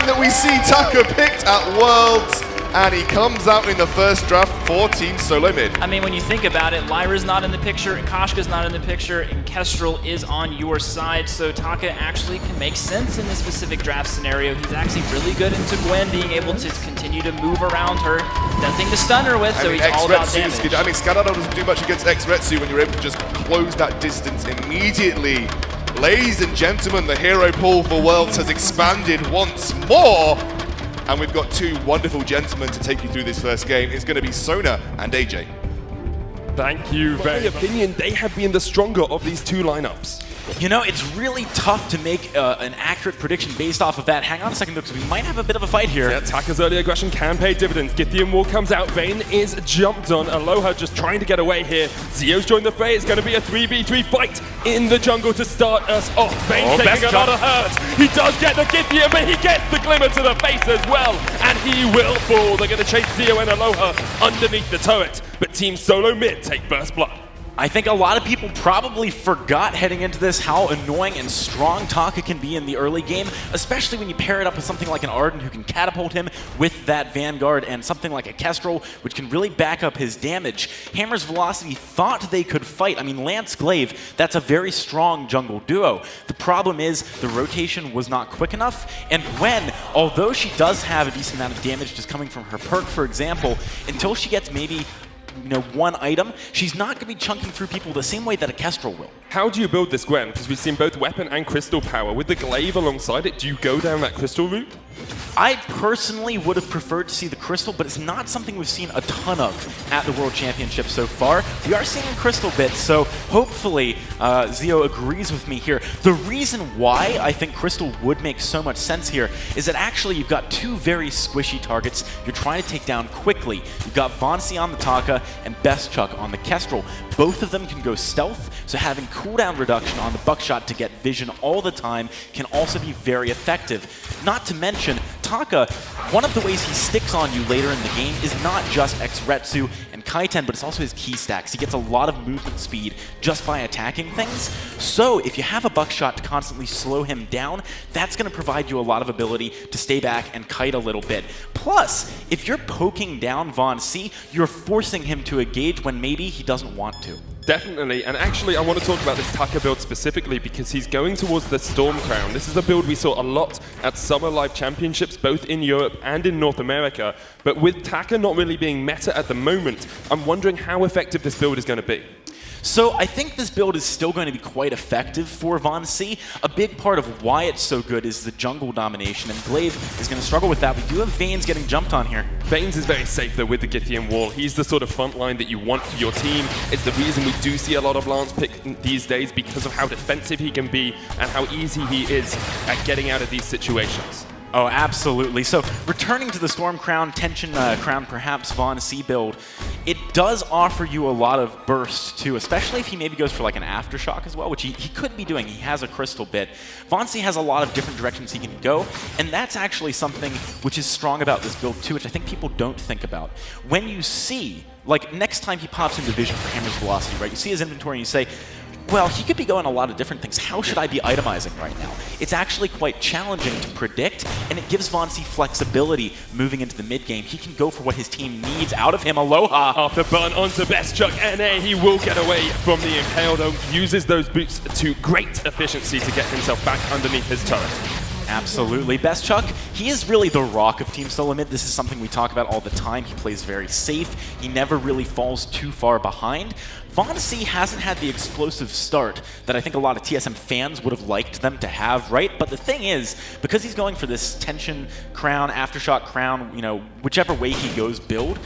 time that we see Taka picked at Worlds, and he comes out in the first draft for Team SoloMid. I mean, when you think about it, Lyra's not in the picture, and Koshka's not in the picture, and Kestrel is on your side, so Taka actually can make sense in this specific draft scenario. He's actually really good into Gwen, being able to continue to move around her. Nothing to stun her with, so he's all about damage. I mean, Scanado doesn't do much against X-Retsu when you're able to just close that distance immediately. Ladies and gentlemen, the hero pool for Worlds has expanded once more. And we've got two wonderful gentlemen to take you through this first game. It's going to be Sona and AJ. Thank you very much. In my opinion, they have been the stronger of these two lineups. You know, it's really tough to make an accurate prediction based off of that. Hang on a second, though, because we might have a bit of a fight here. Yeah, Taka's early aggression can pay dividends. Githyan Wall comes out. Vayne is jumped on. Aloha just trying to get away here. Zio's joined the fray. It's going to be a 3v3 fight in the jungle to start us off. Vayne taking a lot of hurt. He does get the Githyan, but he gets the glimmer to the face as well. And he will fall. They're going to chase Zio and Aloha underneath the turret. But Team SoloMid take first blood. I think a lot of people probably forgot heading into this how annoying and strong Taka can be in the early game, especially when you pair it up with something like an Arden who can catapult him with that Vanguard, and something like a Kestrel which can really back up his damage. Hammer's Velocity thought they could fight. I mean, Lance Glaive, that's a very strong jungle duo. The problem is the rotation was not quick enough, and Gwen, although she does have a decent amount of damage just coming from her perk, for example, until she gets maybe one item, she's not going to be chunking through people the same way that a Kestrel will. How do you build this Gwen? Because we've seen both weapon and crystal power. With the glaive alongside it, do you go down that crystal route? I personally would have preferred to see the crystal, but it's not something we've seen a ton of at the World Championship so far. We are seeing a crystal bit, so hopefully Zio agrees with me here. The reason why I think crystal would make so much sense here is that actually you've got two very squishy targets you're trying to take down quickly. You've got Vonsi on the Taka and Best Chuck on the Kestrel. Both of them can go stealth, so having cooldown reduction on the buckshot to get vision all the time can also be very effective. Not to mention, Taka, one of the ways he sticks on you later in the game is not just X-Retsu and Kaiten, but it's also his key stacks. He gets a lot of movement speed just by attacking things. So if you have a buckshot to constantly slow him down, that's going to provide you a lot of ability to stay back and kite a little bit. Plus, if you're poking down Von C, you're forcing him to engage when maybe he doesn't want to. Definitely, and actually I want to talk about this Taka build specifically because he's going towards the Storm Crown. This is a build we saw a lot at Summer Live Championships, both in Europe and in North America. But with Taka not really being meta at the moment, I'm wondering how effective this build is going to be. So I think this build is still going to be quite effective for Von C. A big part of why it's so good is the jungle domination, and Glaive is going to struggle with that. We do have Vaynes getting jumped on here. Vaynes is very safe though with the Githyan Wall. He's the sort of front line that you want for your team. It's the reason we do see a lot of Lance pick these days because of how defensive he can be and how easy he is at getting out of these situations. Oh, absolutely. So returning to the Storm Crown, Tension Crown, perhaps Von C build, it does offer you a lot of burst too, especially if he maybe goes for like an Aftershock as well, which he could be doing. He has a crystal bit. Von C has a lot of different directions he can go, and that's actually something which is strong about this build too, which I think people don't think about. When you see, like next time he pops into Vision for Hammer's Velocity, right? You see his inventory and you say, well, he could be going a lot of different things. How should I be itemizing right now? It's actually quite challenging to predict, and it gives Von C flexibility moving into the mid-game. He can go for what his team needs out of him. Aloha! After burn onto Best Chuck, NA, he will get away from the Impale, though, uses those boots to great efficiency to get himself back underneath his turret. Absolutely. Best Chuck, he is really the rock of Team SoloMid. This is something we talk about all the time. He plays very safe. He never really falls too far behind. Von C hasn't had the explosive start that I think a lot of TSM fans would have liked them to have, right? But the thing is, because he's going for this Tension Crown, Aftershock Crown, whichever way he goes build,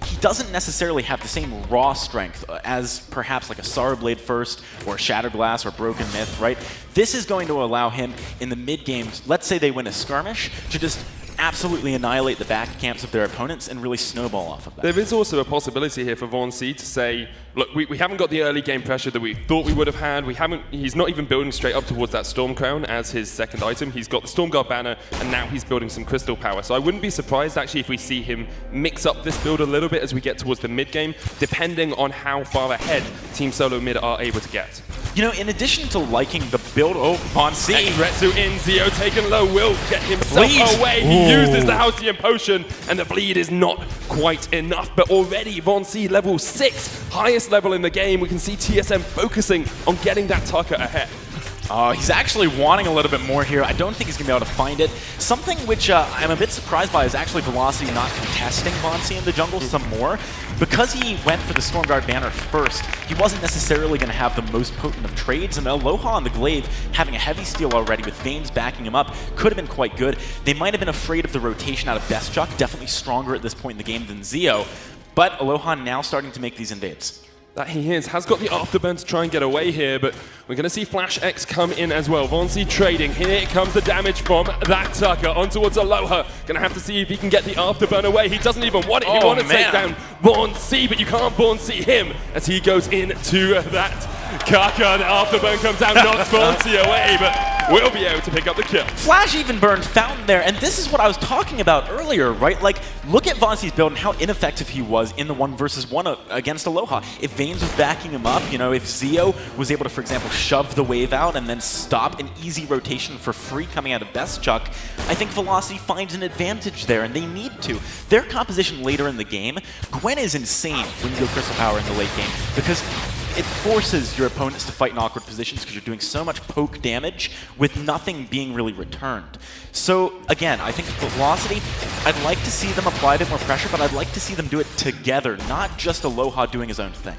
he doesn't necessarily have the same raw strength as perhaps like a Sarblade first or Shatterglass or Broken Myth, right? This is going to allow him in the mid games, let's say they win a skirmish, to just absolutely annihilate the back camps of their opponents and really snowball off of that. There is also a possibility here for Von C to say, look, we haven't got the early game pressure that we thought we would have had. He's not even building straight up towards that Storm Crown as his second item. He's got the Stormguard banner, and now he's building some Crystal Power. So I wouldn't be surprised, actually, if we see him mix up this build a little bit as we get towards the mid-game, depending on how far ahead Team SoloMid are able to get. In addition to liking the build. Oh, Von C. Retsu in, Zio taken low, will get himself Bleed. away. He uses the Halcyon Potion, and the bleed is not quite enough. But already, Von C level 6, highest level in the game. We can see TSM focusing on getting that Taka ahead. He's actually wanting a little bit more here. I don't think he's going to be able to find it. Something which I'm a bit surprised by is actually Velocity not contesting Von C in the jungle some more. Because he went for the Stormguard banner first, he wasn't necessarily going to have the most potent of trades, and Aloha on the Glaive, having a heavy steal already with Vanes backing him up, could have been quite good. They might have been afraid of the rotation out of Best Chuck, definitely stronger at this point in the game than Zio, but Aloha now starting to make these invades. That he is, has got the afterburn to try and get away here, but we're going to see Flash X come in as well. Von C trading, here comes the damage from that Taka on towards Aloha. Going to have to see if he can get the afterburn away. He doesn't even want it, he wants to take down Von C, but you can't Von C him as he goes into that Kaka. The afterburn comes out, knocks Von C away, but will be able to pick up the kill. Flash even burned Fountain there, and this is what I was talking about earlier, right? Like, look at Von C's build and how ineffective he was in the 1v1 against Aloha. If Vanes was backing him up, you know, if Zio was able to, for example, shove the wave out and then stop an easy rotation for free coming out of Best Chuck, I think Velocity finds an advantage there, and they need to. Their composition later in the game, Gwen is insane when you go Crystal Power in the late game, because it forces your opponents to fight in awkward positions because you're doing so much poke damage with nothing being really returned. So again, I think Velocity, I'd like to see them apply a bit more pressure, but I'd like to see them do it together, not just Aloha doing his own thing.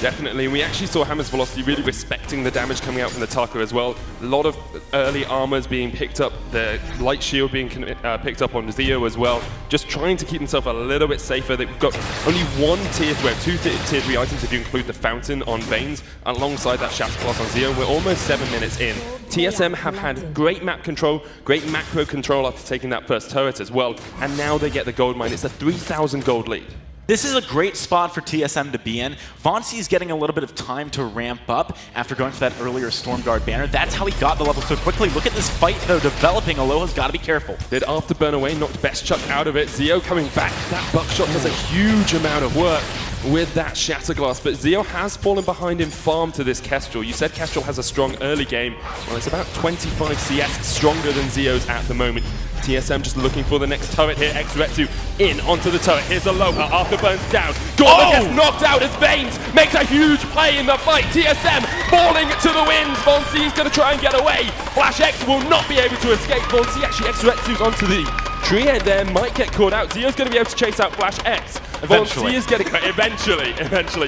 Definitely, and we actually saw Hammer's Velocity really respecting the damage coming out from the Taka as well. A lot of early armors being picked up, the light shield being picked up on Zio as well, just trying to keep himself a little bit safer. They've got only one tier 3, two tier 3 items if you include the Fountain on Vanes, alongside that Shatter Glass on Zio. We're almost 7 minutes in. TSM have had great map control, great macro control after taking that first turret as well, and now they get the gold mine. It's a 3,000 gold lead. This is a great spot for TSM to be in. Von C is getting a little bit of time to ramp up after going for that earlier Stormguard banner. That's how he got the level so quickly. Look at this fight, though, developing. Aloha's got to be careful. Did afterburn away, knocked Best Chuck out of it. Zio coming back. That buckshot does a huge amount of work with that Shatter Glass, but Zio has fallen behind in farm to this Kestrel. You said Kestrel has a strong early game. Well, it's about 25 CS stronger than Zio's at the moment. TSM just looking for the next turret here. Retsu in onto the turret. Here's Aloha, afterburn's down. Gauntlet gets knocked out as Vanes makes a huge play in the fight. TSM falling to the winds. Von C is going to try and get away. Flash X will not be able to escape. Von C actually Retsu's onto the tree and there, might get caught out. Zio's going to be able to chase out Flash X. Von C is getting eventually,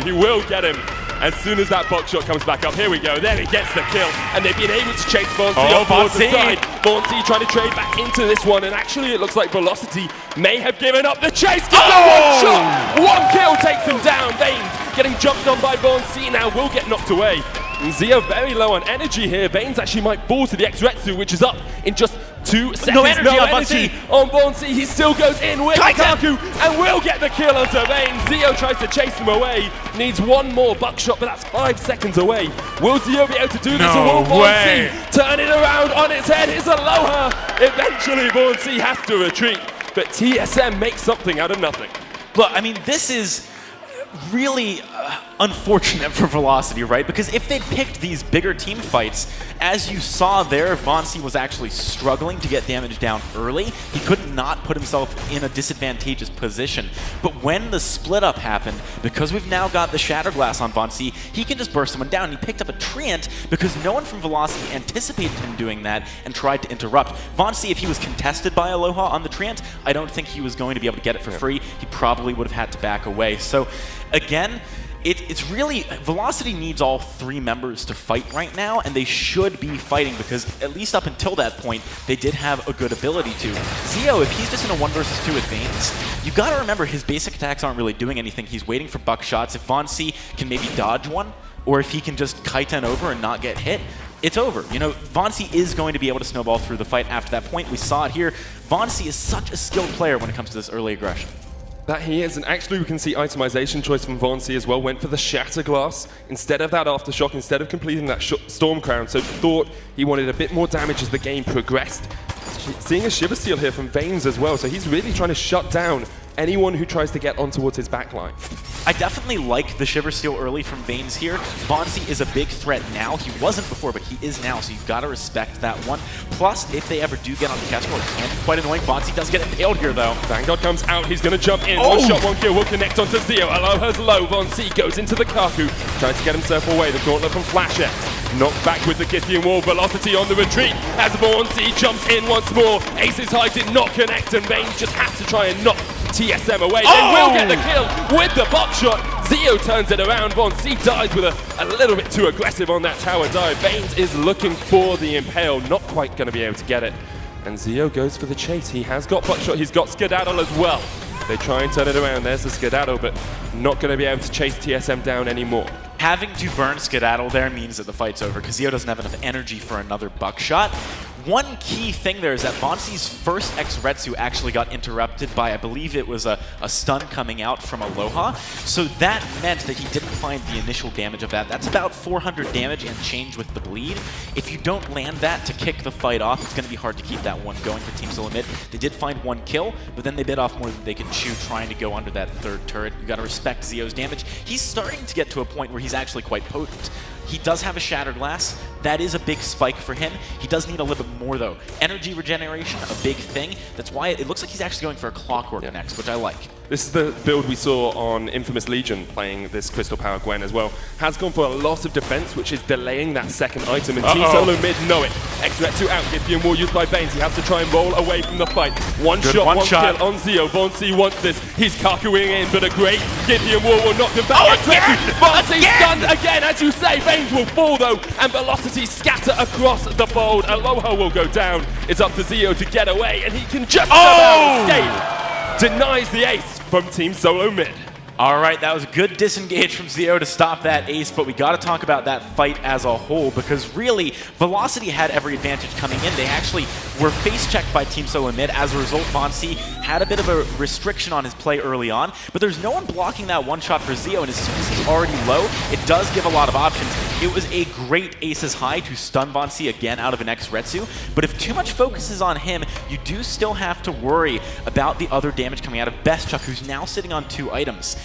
he will get him. As soon as that box shot comes back up, here we go, then he gets the kill, and they've been able to chase Von C off towards the side. Von C trying to trade back into this one, and actually it looks like Velocity may have given up the chase. Gets one shot, one kill takes him down. Vanes getting jumped on by Von C now, will get knocked away. And Zio very low on energy here. Vanes actually might fall to the Retsu, which is up in just 2 seconds. No energy on Von C. He still goes in with Kaku and will get the kill onto Vanes. Zio tries to chase him away. Needs one more buckshot, but that's 5 seconds away. Will Zio be able to do this? Or will Von C turn it around on its head? It's Aloha. Eventually, Von C has to retreat, but TSM makes something out of nothing. Look, I mean, this is really unfortunate for Velocity, right? Because if they'd picked these bigger team fights, as you saw there, Von C was actually struggling to get damage down early. He could not put himself in a disadvantageous position. But when the split up happened, because we've now got the Shatter Glass on Von C, he can just burst someone down. He picked up a Treant because no one from Velocity anticipated him doing that and tried to interrupt. Von C, if he was contested by Aloha on the Treant, I don't think he was going to be able to get it for free. He probably would have had to back away. So again, it's really, Velocity needs all 3 members to fight right now, and they should be fighting because at least up until that point, they did have a good ability to. Zio, if he's just in a 1 versus 2 with Vanes, you gotta remember his basic attacks aren't really doing anything. He's waiting for buck shots. If Von C can maybe dodge one, or if he can just kite over and not get hit, it's over. You know, Von C is going to be able to snowball through the fight after that point. We saw it here. Von C is such a skilled player when it comes to this early aggression. That he is, and actually we can see itemization choice from Von C as well. Went for the Shatter Glass instead of that Aftershock, instead of completing that Storm Crown, so thought he wanted a bit more damage as the game progressed. Seeing a Shiver Steal here from Vanes as well, so he's really trying to shut down anyone who tries to get on towards his backline. I definitely like the Shiver Steal early from Vains here. Vainglory is a big threat now. He wasn't before, but he is now, so you've got to respect that one. Plus, if they ever do get on the Kestrel, it can be quite annoying. Vainglory does get impaled here, though. Vanguard comes out, he's going to jump in. One shot, one kill, will connect onto Zio. Aloha's low, Vainglory goes into the Kaku, tries to get himself away. The gauntlet from Flash X. Knocked back with the Githian wall, velocity on the retreat as Vainglory jumps in once more. Ace's high did not connect, and Vayne just has to try and knock TSM away. They will get the kill with the buckshot. Zio turns it around. Vainglory dies with a little bit too aggressive on that tower dive. Vaines is looking for the impale, not quite going to be able to get it. And Zio goes for the chase. He has got buckshot, he's got skedaddle as well. They try and turn it around. There's the skedaddle, but not going to be able to chase TSM down anymore. Having to burn skedaddle there means that the fight's over because Zio doesn't have enough energy for another buckshot. One key thing there is that Vainglory's first X-Retsu actually got interrupted by, I believe it was a stun coming out from Aloha. So that meant that he didn't find the initial damage of that. That's about 400 damage and change with the bleed. If you don't land that to kick the fight off, it's going to be hard to keep that one going for Team SoloMid. They did find one kill, but then they bit off more than they could chew trying to go under that third turret. You got to respect Zio's damage. He's starting to get to a point where he's actually quite potent. He does have a Shattered Glass. That is a big spike for him. He does need a little bit more, though. Energy regeneration, a big thing. That's why it looks like he's actually going for a Clockwork next, which I like. This is the build we saw on Infamous Legion playing this Crystal Power Gwen as well. Has gone for a loss of defense, which is delaying that second item, and Team SoloMid know it. X-Retsu out, Githian Wall used by Vaines. He has to try and roll away from the fight. One shot kill on Zio. Vainglory wants this. He's kakuing in, but a great Githian Wall will knock him back. Vainglory stunned again, as you say. Vaines will fall though, and velocity scatter across the board. Aloha will go down. It's up to Zio to get away, and he can just about escape. Denies the ace from Team SoloMid. All right, that was a good disengage from Zio to stop that ace, but we got to talk about that fight as a whole because really, Velocity had every advantage coming in. They actually were face-checked by Team SoloMid. As a result, Vainglory had a bit of a restriction on his play early on, but there's no one blocking that one shot for Zio, and as soon as he's already low, it does give a lot of options. It was a great Ace's High to stun Vainglory again out of an X-Retsu, but if too much focus is on him, you do still have to worry about the other damage coming out of Bestchuck, who's now sitting on 2 items.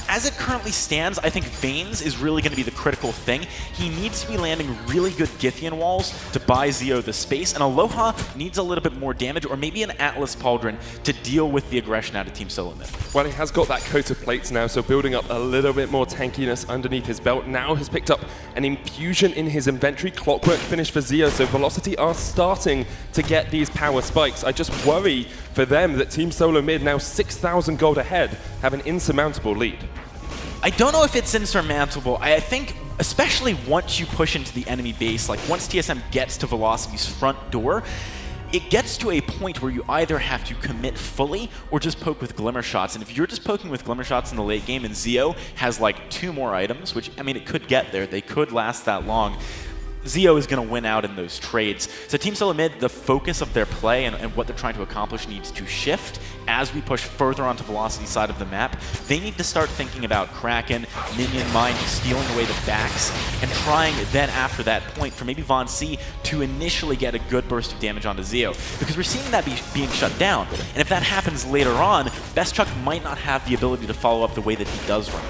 As it currently stands, I think Vaines is really going to be the critical thing. He needs to be landing really good Githian walls to buy Zio the space, and Aloha needs a little bit more damage, or maybe an Atlas Pauldron to deal with the aggression out of Team SoloMid. Well, he has got that coat of plates now, so building up a little bit more tankiness underneath his belt. Now has picked up an infusion in his inventory. Clockwork finish for Zio, so Velocity are starting to get these power spikes. I just worry for them that Team SoloMid, now 6,000 gold ahead, have an insurmountable lead. I don't know if it's insurmountable. I think, especially once you push into the enemy base, like once TSM gets to Velocity's front door, it gets to a point where you either have to commit fully or just poke with Glimmer Shots. And if you're just poking with Glimmer Shots in the late game and Zio has like 2 more items, which, I mean, it could get there. They could last that long. Zio is going to win out in those trades. So Team SoloMid, the focus of their play and what they're trying to accomplish needs to shift as we push further onto Velocity side of the map. They need to start thinking about Kraken, Minion Mine, stealing away the backs, and trying then after that point for maybe Vainglory to initially get a good burst of damage onto Zio. Because we're seeing that being shut down. And if that happens later on, Bestchuck might not have the ability to follow up the way that he does run.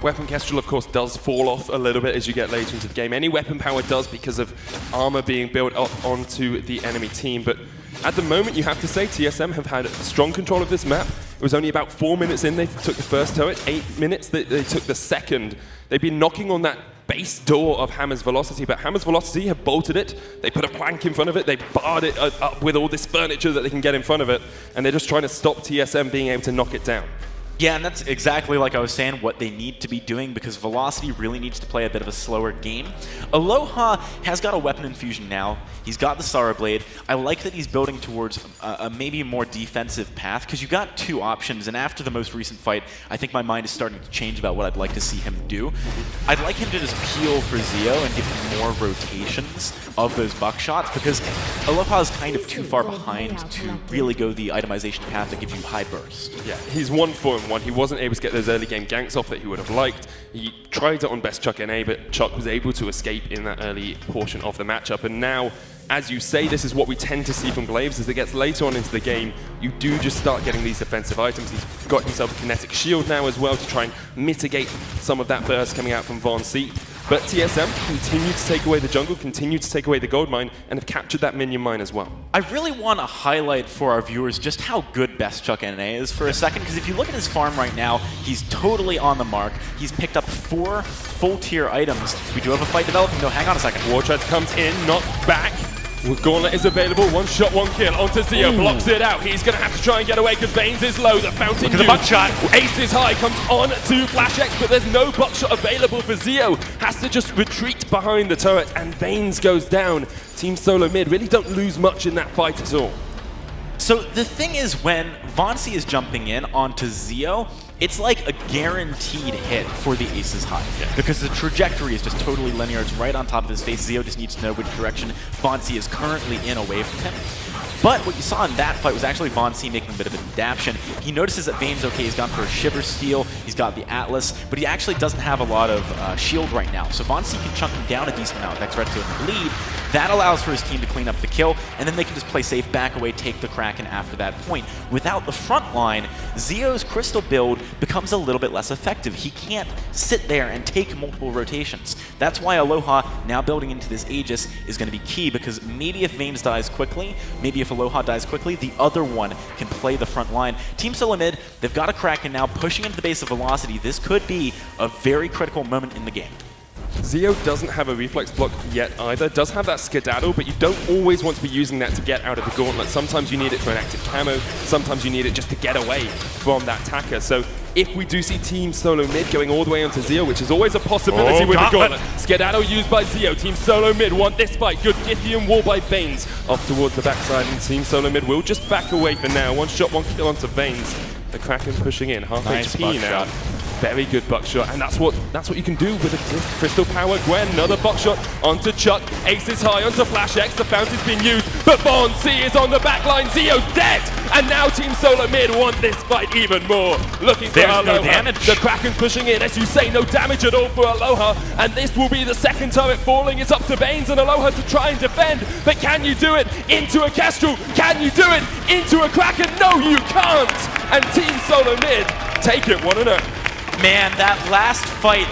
Weapon Kestrel, of course, does fall off a little bit as you get later into the game. Any weapon power does because of armor being built up onto the enemy team. But at the moment, you have to say TSM have had strong control of this map. It was only about 4 minutes in they took the first turret, 8 minutes they took the second. They've been knocking on that base door of Hammer's Velocity, but Hammer's Velocity have bolted it. They put a plank in front of it. They barred it up with all this furniture that they can get in front of it. And they're just trying to stop TSM being able to knock it down. Yeah, and that's exactly like I was saying, what they need to be doing, because Velocity really needs to play a bit of a slower game. Aloha has got a weapon infusion now. He's got the Sorrow Blade. I like that he's building towards a maybe more defensive path, because you got 2 options, and after the most recent fight, I think my mind is starting to change about what I'd like to see him do. I'd like him to just peel for Zio and give him more rotations of those buckshots, because Aloha is kind of too far behind to really go the itemization path that gives you high burst. Yeah, he's 1-4-1. He wasn't able to get those early game ganks off that he would have liked. He tried it on Bestchuck NA, but Chuck was able to escape in that early portion of the matchup. And now as you say, this is what we tend to see from Glaives. As it gets later on into the game, you do just start getting these defensive items. He's got himself a kinetic shield now as well to try and mitigate some of that burst coming out from Von C. But TSM continue to take away the jungle, continue to take away the gold mine, and have captured that minion mine as well. I really want to highlight for our viewers just how good Best Chuck NA is for a second, because if you look at his farm right now, he's totally on the mark. He's picked up 4 full-tier items. We do have a fight developing, though. Hang on a second. War Treads comes in, knocked back. Gauntlet is available, 1 shot, 1 kill onto Zio, blocks it out. He's going to have to try and get away because Baines is low. The fountain Look at the buckshot. Ace is high, comes on to Flash X, but there's no buckshot available for Zio. Has to just retreat behind the turret, and Baines goes down. Team SoloMid really don't lose much in that fight at all. So the thing is, when Vonsi is jumping in onto Zio, it's like a guaranteed hit for the Aces High. Because the trajectory is just totally linear. It's right on top of his face. Zio just needs to know which direction Vonsi is currently in away from him. But what you saw in that fight was actually Von C making a bit of an adaptation. He notices that Vane's okay, he's gone for a Shiver Steel, he's got the Atlas, but he actually doesn't have a lot of shield right now. So Von C can chunk him down a decent amount with X-Red to the lead. That allows for his team to clean up the kill, and then they can just play safe, back away, take the Kraken after that point. Without the front line, Zio's Crystal build becomes a little bit less effective. He can't sit there and take multiple rotations. That's why Aloha, now building into this Aegis, is going to be key, because maybe if Vanes dies quickly, maybe if Aloha dies quickly, the other one can play the front line. Team SoloMid, they've got a Kraken now pushing into the base of Velocity. This could be a very critical moment in the game. Zio doesn't have a reflex block yet either, does have that skedaddle, but you don't always want to be using that to get out of the gauntlet. Sometimes you need it for an active camo, sometimes you need it just to get away from that Taka. So if we do see Team SoloMid going all the way onto Zio, which is always a possibility with the gauntlet. Skedaddle used by Zio, Team SoloMid want this fight. Good Githian wall by Baines off towards the backside, and Team SoloMid will just back away for now. 1 shot, 1 kill onto Baines. The Kraken pushing in, half Nice HP now. buckshot. Very good buckshot, and that's what you can do with a Crystal Power Gwen. Another buckshot onto Chuck. Ace is high onto Flash X. The fountain's been used, but Von C is on the back line. Zio's dead, and now Team SoloMid want this fight even more. Looking for There's Aloha. no damage. The Kraken's pushing in, as you say, no damage at all for Aloha, and this will be the second turret falling. It's up to Baines and Aloha to try and defend, but can you do it into a Kestrel? Can you do it into a Kraken? No, you can't! And Team SoloMid take it 1-0. Man, that last fight,